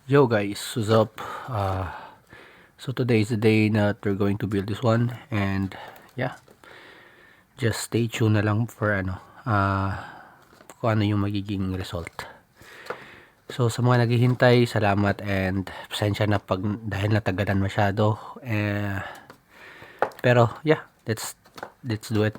Yo guys, what's up? So today is the day that we're going to build this one, and yeah, just stay tuned na lang for kung ano yung magiging result. So sa mga naghihintay, salamat and pasensya na dahil natagalan masyado. Pero yeah, let's do it.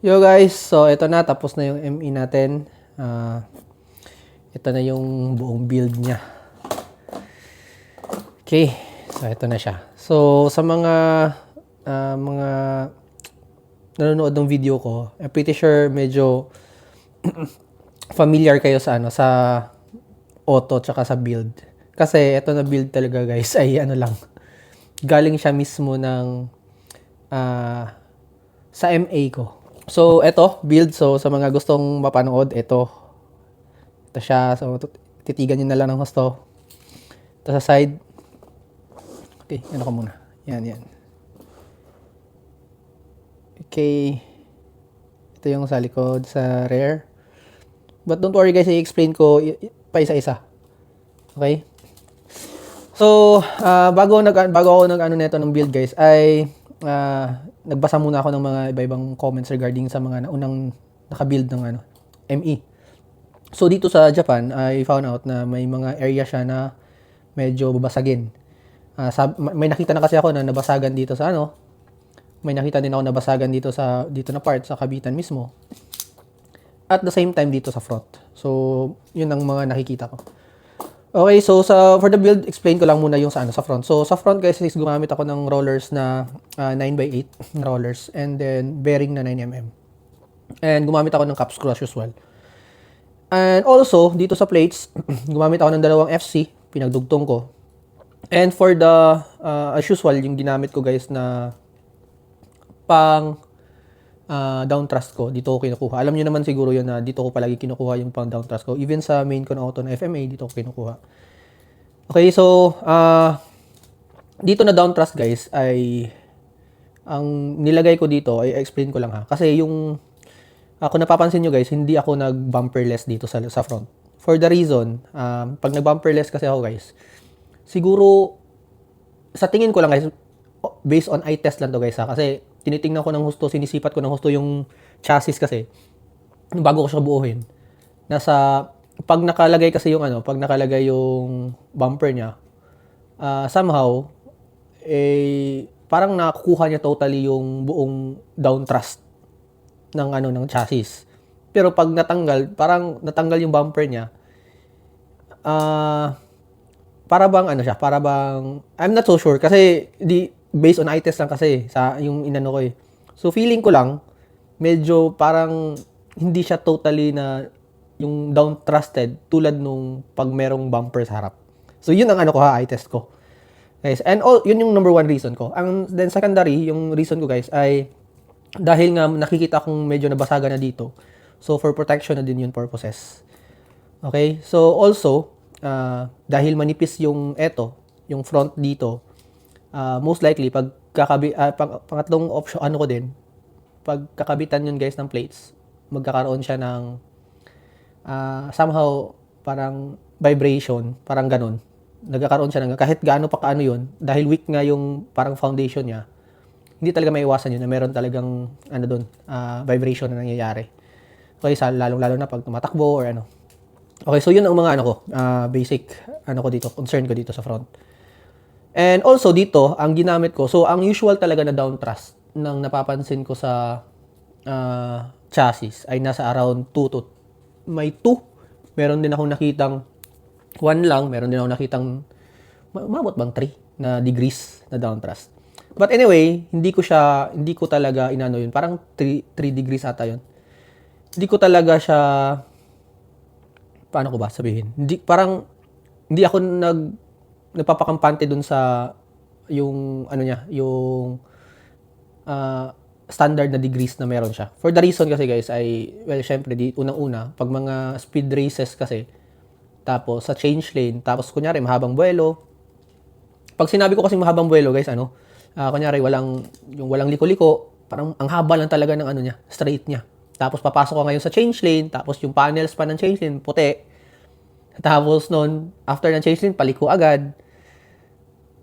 Yo guys, so ito na, tapos na yung ME natin. Ito na yung buong build niya. Okay, so ito na siya. So sa mga nanonood ng video ko, I'm pretty sure medyo familiar kayo sa sa auto tsaka sa build. Kasi ito na build talaga guys ay galing siya mismo ng sa MA ko. So, eto, build. So, sa mga gustong mapanood, ito siya. So, titigan nyo na lang ng gusto. Ito sa side. Okay, ano ka muna. Yan. Okay. Ito yung sa likod, sa rear. But don't worry guys, i-explain ko pa isa-isa. Okay? So, bago ako nito ng build guys, ay nagbasa muna ako ng mga iba-ibang comments regarding sa mga unang naka-build ng ME. So dito sa Japan, I found out na may mga area siya na medyo babasagin. May nakita na kasi ako na nabasagan dito sa may nakita din ako nabasagan dito na part sa kabitan mismo. At the same time dito sa front. So yun ang mga nakikita ko. Okay, so for the build, explain ko lang muna yung sa front. So sa front guys, gumamit ako ng rollers na 9x8 rollers and then bearing na 9mm. And gumamit ako ng cap screw as usual. And also, dito sa plates, gumamit ako ng dalawang FC, pinagdugtong ko. And for the as usual, yung ginamit ko guys na pang down thrust ko, dito ko kinukuha. Alam niyo naman siguro yun na dito ko palagi kinukuha yung pang down thrust ko. Even sa main con auto na FMA, dito ko kinukuha. Okay, so dito na down thrust guys ay ang nilagay ko dito ay explain ko lang ha. Kasi yung kung napapansin nyo guys, hindi ako nag-bumperless dito sa front. For the reason, pag nag-bumperless kasi ako guys, siguro sa tingin ko lang guys, based on eye test lang to guys ha. Kasi tinitingnan ko ng husto, sinisipat ko ng husto yung chassis kasi bago ko siya buuhin. Pag nakalagay kasi yung pag nakalagay yung bumper niya, somehow parang nakukuha niya totally yung buong down thrust ng chassis. Pero pag parang natanggal yung bumper niya, para bang I'm not so sure kasi based on eye test lang kasi sa yung inano ko eh. So feeling ko lang medyo parang hindi siya totally na yung down thrusted tulad nung pag merong bumper sa harap. So yun ang ano ko ha, eye test ko. Guys, and all yun yung number one reason ko. Ang then secondary, yung reason ko guys ay dahil nga nakikita kong medyo nabasagan na dito. So for protection na din yun purposes. Okay? So also dahil manipis yung yung front dito, most likely pangatlong option ano ko din, pag kakabitan yun guys ng plates, magkakaroon siya ng somehow parang vibration, parang ganun. Nagkakaroon siya ng kahit gaano pa kaano yun, dahil weak nga yung parang foundation niya, hindi talaga maiwasan yun na meron talagang ano doon, vibration na nangyayari. Okay, lalong-lalo na pag tumatakbo or ano. Okay, so yun ang mga ano ko, basic ano ko dito, concern ko dito sa front. And also dito, ang ginamit ko, so ang usual talaga na down thrust ng napapansin ko sa chassis ay nasa around 2 to may 2. Meron din akong nakitang 1 lang, meron din akong nakitang maabot bang 3 na degrees na down thrust. But anyway, hindi ko talaga inano yun. Parang 3 degrees ata yun. Hindi ko talaga siya, paano ko ba sabihin? Hindi ako nagpapakampante dun sa yung ano niya, yung standard na degrees na meron siya. For the reason kasi guys ay, well, syempre unang-una, pag mga speed races kasi, tapos sa change lane, tapos kunyari mahabang buwelo. Pag sinabi ko kasi mahabang buwelo guys, kunyari walang liko-liko, parang ang haba lang talaga ng ano niya, straight niya. Tapos papasok ka ngayon sa change lane, tapos yung panels pa ng change lane, puti. Tapos noon, after ng change lane, paliko agad.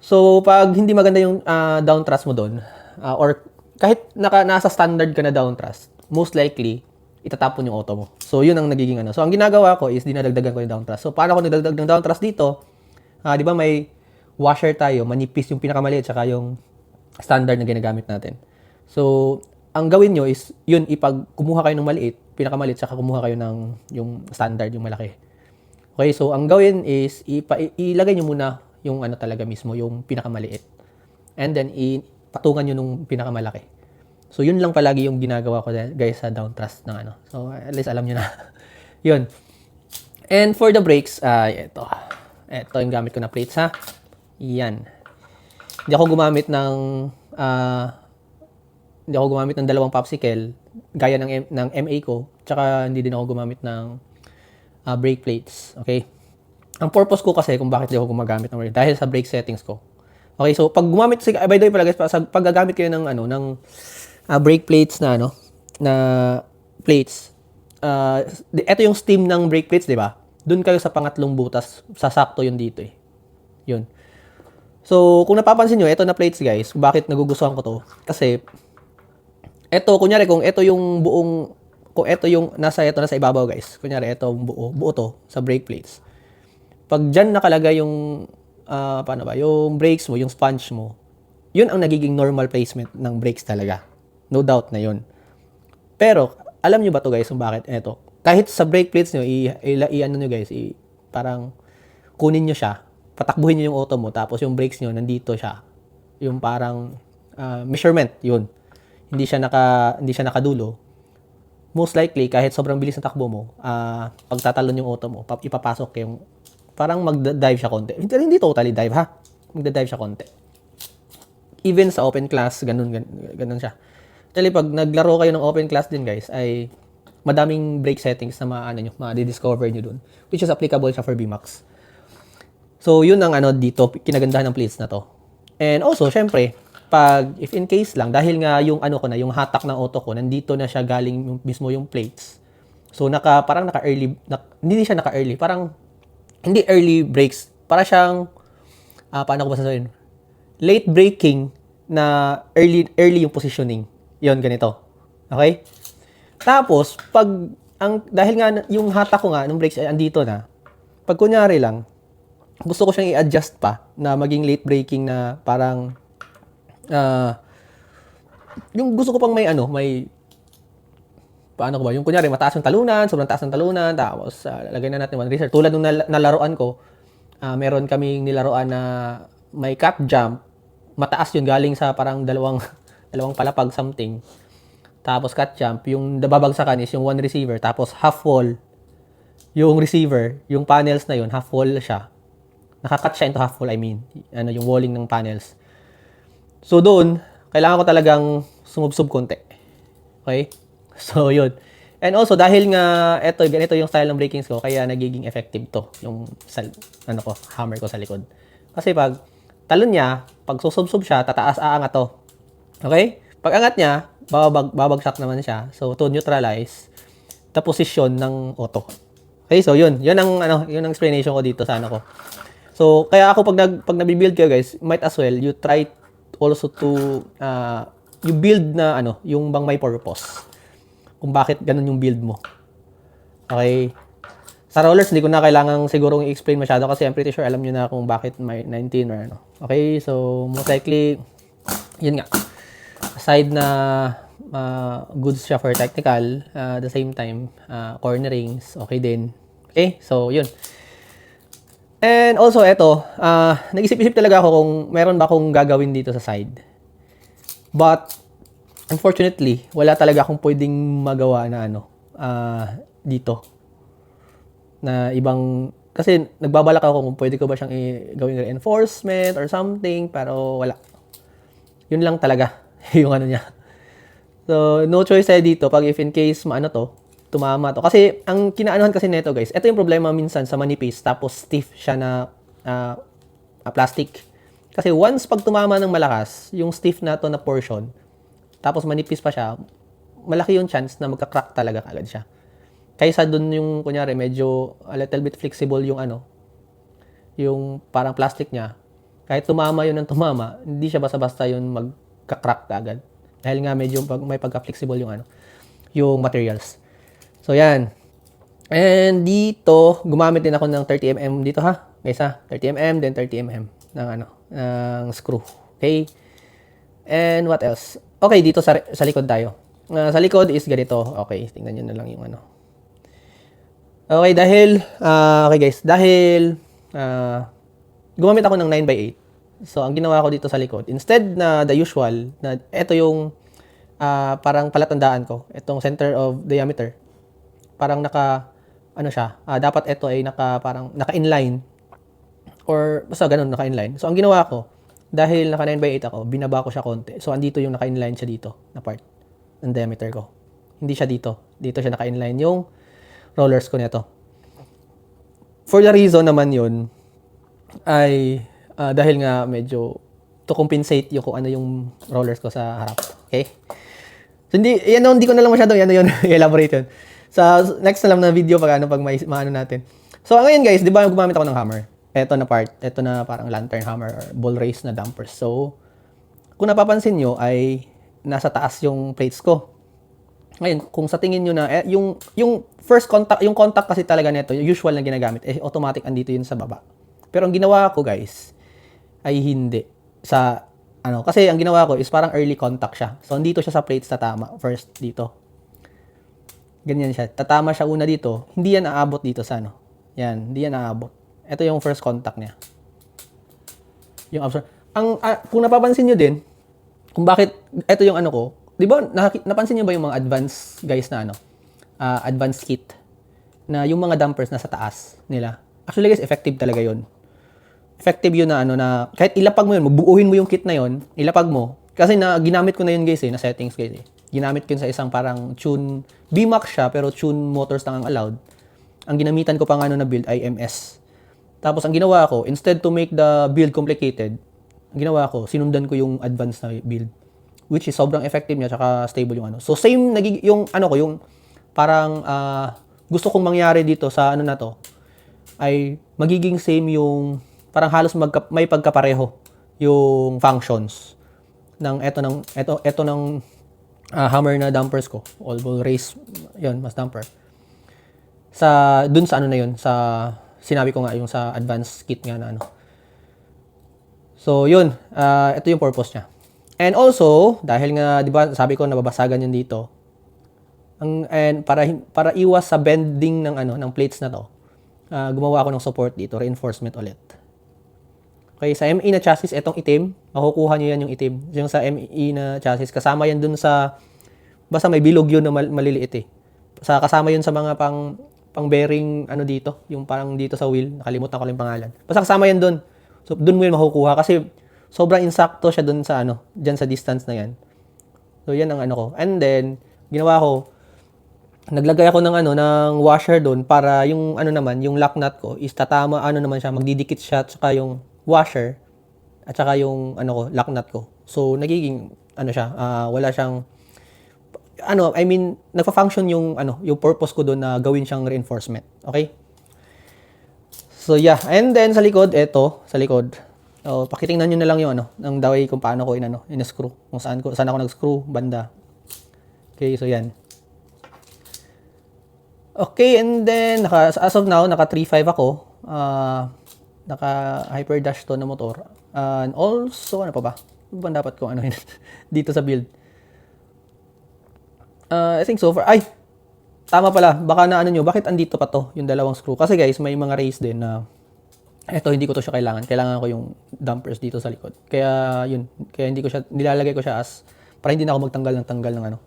So, pag hindi maganda yung down thrust mo doon, or kahit nasa standard ka na down thrust, most likely, itatapon yung auto mo. So, yun ang nagiging ano. So, ang ginagawa ko is dinadagdagan ko yung down thrust. So, paano ko nagdagdag ng down thrust dito? Di ba may washer tayo, manipis yung pinakamaliit, saka yung standard na ginagamit natin. So, ang gawin nyo is, yun, kumuha kayo ng maliit, pinakamaliit, saka kumuha kayo ng yung standard, yung malaki. Okay, so ang gawin is, ilagay nyo muna yung ano talaga mismo, yung pinakamaliit. And then, patungan nyo nung pinakamalaki. So, yun lang palagi yung ginagawa ko guys sa down thrust ng ano. So, at least alam nyo na. Yun. And for the brakes, ito yung gamit ko na plates ha. Yan. Hindi ako gumamit ng dalawang popsicle gaya ng MA ko. Tsaka hindi din ako gumamit ng brake plates. Okay? Ang purpose ko kasi kung bakit hindi ako gumagamit ng brake, dahil sa brake settings ko. Okay, so pag gumamit, by the way pala guys, pag gagamit kayo ng brake plates na plates, ito yung steam ng brake plates, di ba? Doon kayo sa pangatlong butas, sasakto yun dito eh. Yun. So, kung napapansin nyo, ito na plates guys, bakit nagugustuhan ko to? Kasi, ito, kunyari kung ito yung buong, kung ito yung nasa ibabaw guys, kunyari ito buo to sa brake plates. Pag dyan nakalagay yung, paano ba, yung brakes mo, yung sponge mo, yun ang nagiging normal placement ng brakes talaga. No doubt na yun. Pero, alam nyo ba to guys kung bakit? Eto. Kahit sa brake plates nyo, ano nyo guys, parang kunin nyo siya, patakbuhin nyo yung auto mo, tapos yung brakes nyo, nandito siya. Yung parang measurement, yun. Hindi siya nakadulo. Most likely, kahit sobrang bilis ng takbo mo, pagtatalon yung auto mo, ipapasok yung, parang mag-dive siya konti. Hindi totally dive ha. Mag-dive siya konti. Even sa open class, ganun siya. Actually, pag naglaro kayo ng open class din guys, ay madaming brake settings na ma-discover nyo dun. Which is applicable siya for BMAX. So, yun ang dito, kinagandahan ng plates na to. And also, syempre, if in case lang, dahil nga yung yung hatak ng auto ko, nandito na siya galing mismo yung plates. So, parang naka-early, hindi siya naka-early, parang, hindi early brakes. Para siyang, paano ko ba sasabihin? Late braking na early yung positioning. Yon ganito. Okay? Tapos, dahil nga yung hatak ko nga, ng brakes ay andito na, pag kunyari lang, gusto ko siyang i-adjust pa na maging late braking na parang, yung gusto ko pang paano ko ba, yung kunyari mataas yung talunan, sobrang taas ng talunan, tapos lagay na natin one racer. Tulad nung nalaroan ko, meron kaming nilaroan na may cut jump, mataas yun, galing sa parang dalawang palapag something. Tapos cut jump, yung babagsakan is yung one receiver, tapos half wall yung receiver, yung panels na yun, half wall siya. Nakakat siya into half wall, I mean. Yung walling ng panels. So doon, kailangan ko talagang sumubsob konti. Okay? So yun. And also, dahil nga ganito yung style ng brakings ko, kaya nagiging effective to, yung hammer ko sa likod. Kasi pag talon niya, pag susubsob siya, tataas aangat to. Okay? Pag angat niya, babagsak naman siya. So to neutralize the position ng auto. Okay, so yun ang explanation ko dito sa ko. So kaya ako pag nabibuild kayo guys, might as well you try also to you build na yung bang may purpose. Kung bakit ganun yung build mo. Okay? Sa rollers, hindi ko na kailangang sigurong i-explain masyado kasi I'm pretty sure alam niyo na kung bakit may 19 or Okay, so most likely yun nga. Aside na goods siya for technical, at the same time, cornerings, okay din. Okay, so yun. And also, nag-isip-isip talaga ako kung meron ba akong gagawin dito sa side. But, unfortunately, wala talaga akong pwedeng magawa na dito. Na ibang, kasi nagbabalak ako kung pwede ko ba siyang gawing reinforcement or something, pero wala. Yun lang talaga, yung niya. So, no choice tayo dito pag if in case tumama to. Kasi, ang kinaanuhan kasi nito guys, ito yung problema minsan sa manipis, tapos stiff siya na plastic. Kasi once pag tumama ng malakas, yung stiff na to na portion, tapos manipis pa siya, malaki yung chance na magka-crack talaga agad siya. Kaysa dun yung, kunyari, medyo a little bit flexible yung yung parang plastic niya. Kahit tumama yun ng tumama, hindi siya basta-basta yun magka-crack agad. Dahil nga medyo may pagka-flexible yung materials. So, yan. And dito, gumamit din ako ng 30mm dito ha. Guys ha, 30mm, then 30mm ng screw. Okay? And what else? Okay, dito sa likod tayo. Sa likod is ganito. Okay, tingnan nyo na lang yung Okay, okay guys, dahil gumamit ako ng 9x8. So, ang ginawa ko dito sa likod, instead na the usual, na ito yung parang palatandaan ko, itong center of diameter, parang dapat ito ay naka-inline, or basta ganun, naka-inline. So, ang ginawa ko, dahil naka 9x8 ako, binaba ko siya konti. So, andito yung naka-inline siya dito, na part ng diameter ko. Hindi siya dito. Dito siya naka-inline yung rollers ko nito. For the reason naman yun, ay dahil nga medyo to compensate yung kung ano yung rollers ko sa harap. Okay? So, hindi ko na lang masyadong i-elaborate yun. Sa next na lang na video pag maano natin. So, ngayon guys, di ba gumamit ako ng hammer? Ito na parang lantern hammer or ball race na dampers. So, kung napapansin nyo ay nasa taas yung plates ko. Ngayon, kung sa tingin nyo na, yung first contact, yung contact kasi talaga nito, yung usual na ginagamit, automatic andito yun sa baba. Pero ang ginawa ko guys, ay hindi. Kasi ang ginawa ko is parang early contact siya. So, andito siya sa plates tatama. First, dito. Ganyan siya. Tatama siya una dito. Hindi yan aabot dito sa Yan, hindi yan aabot. Ito yung first contact niya. Yung absorb. Kung napapansin nyo din, kung bakit, ito yung ko, di ba, napansin nyo ba yung mga advanced guys na advanced kit, na yung mga dampers na sa taas nila. Actually guys, effective talaga yun. Effective yun na kahit ilapag mo yun, buuhin mo yung kit na yun, ilapag mo. Kasi ginamit ko na yun guys na settings guys Ginamit ko yun sa isang parang tune, VMAX siya, pero tune motors lang ang allowed. Ang ginamitan ko pa na build ay MS. Tapos ang ginawa ko, instead to make the build complicated, ang ginawa ko, sinundan ko yung advanced na build. Which is sobrang effective niya, tsaka stable yung So same, yung yung parang gusto kong mangyari dito sa na to, ay magiging same yung, parang halos may pagkapareho yung functions ng ito ng hammer na dampers ko. All ball race, yun, mas damper. Dun sa na yun, sa sinabi ko nga yung sa advanced kit nga na So, yun. Ito yung purpose niya. And also, dahil nga, di ba, sabi ko, nababasagan yun dito. And para iwas sa bending ng plates na to, gumawa ako ng support dito, reinforcement ulit. Okay, sa ME na chassis, etong itim, makukuha niyo yan yung itim. Yung sa ME na chassis, kasama yan dun sa, basta may bilog yun na maliliit eh. Kasama yun sa mga pang bearing ano dito, yung parang dito sa wheel, nakalimutan ko lang yung pangalan. Basta kasama yan dun. So, dun mo yun makukuha kasi sobrang insakto siya dun sa ano, dyan sa distance na yan. So, yan ang ano ko. And then, ginawa ko, naglagay ako ng ano ng washer doon para yung ano naman yung lock nut ko is tatama ano naman siya magdidikit siya at saka yung washer at saka yung ano ko lock nut ko. So nagiging ano siya wala siyang ano I mean nagfa-function yung ano yung purpose ko doon na gawin siyang reinforcement. Okay? So yeah, and then sa likod sa likod. Oh, pakitingnan niyo na lang yung ano ng daway kung paano ko in-screw. Kung saan ako nag-screw banda. Okay, so yan. Okay, and then, as of now, naka 3.5 ako. Naka hyper dash to na motor. And also, ano pa ba? Ano ba dapat kong ano yun? Dito sa build? I think so far. Ay! Tama pala. Baka na ano nyo, bakit andito pa to? Yung dalawang screw. Kasi guys, may mga race din na eto, hindi ko to siya kailangan. Kailangan ko yung dampers dito sa likod. Kaya, yun. Kaya hindi ko siya, nilalagay ko siya as, para hindi na ako magtanggal ng ano.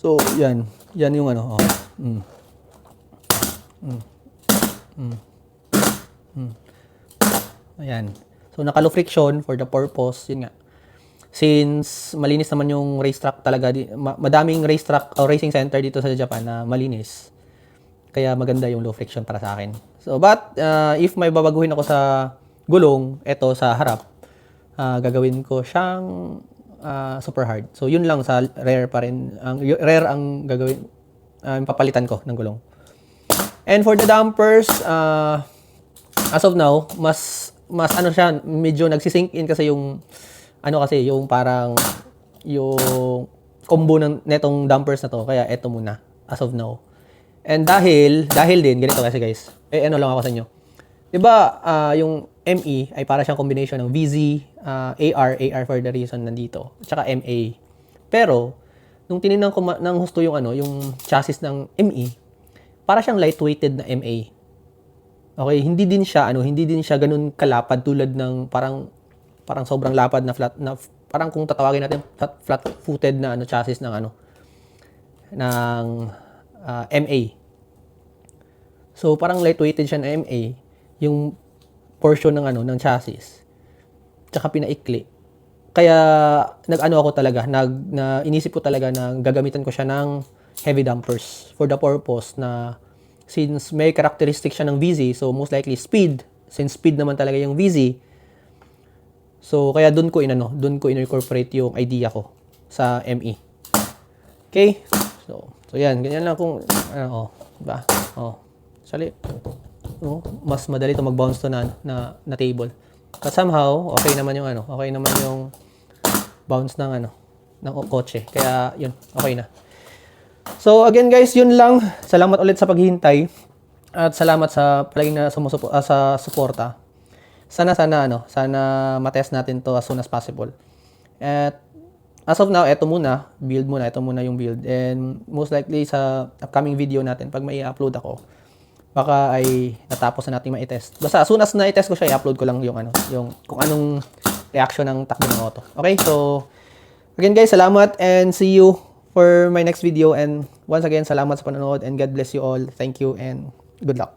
So, yan. Yan yung ano. Oh. Ayan. So, naka-low friction for the purpose. Yun nga. Since malinis naman yung racetrack talaga. Madaming racetrack o racing center dito sa Japan na malinis. Kaya maganda yung low friction para sa akin. So, but if may babaguhin ako sa gulong, eto sa harap, gagawin ko siyang super hard. So, yun lang sa rear pa rin. Rear ang gagawin, papalitan ko ng gulong. And for the dampers, as of now, mas ano siya, medyo nagsisink in kasi yung, yung parang, yung combo ng netong dampers na to. Kaya eto muna, as of now. And dahil din, ganito kasi guys, ano lang ako sa inyo. Diba, yung ME ay para siyang combination ng VZ, AR for the reason nandito, tsaka MA. Pero, nung tinignan ko ng husto yung yung chassis ng ME, para siyang lightweighted na MA. Okay, hindi din siya ganun kalapad tulad ng parang sobrang lapad na flat na parang kung tatawagin natin flat-footed na chassis ng ng MA. So, parang lightweighted siya na MA, yung portion ng ng chassis. Tsaka pinaikli. Kaya inisip ko talaga na gagamitan ko siya ng heavy dampers for the purpose na since may characteristic siya ng VZ, so most likely speed, since speed naman talaga yung VZ. So kaya doon ko incorporate yung idea ko sa ME. Okay? So yan, ganyan lang kung diba? Mas madali to mag-bounce to na table. But somehow, okay naman yung bounce ng kotse. Kaya yun, okay na. So again guys, yun lang. Salamat ulit sa paghihintay at salamat sa palaging na sa suporta. Sana matest natin to as soon as possible. At as of now, ito muna yung build. And most likely sa upcoming video natin, pag may i-upload ako, baka ay natapos na natin ma-test. Basta as soon as na-test ko siya, i-upload ko lang yung kung anong reaction ng takbo ng auto. Okay, so again guys, salamat and see you for my next video. And once again, salamat sa panonood and God bless you all. Thank you and good luck.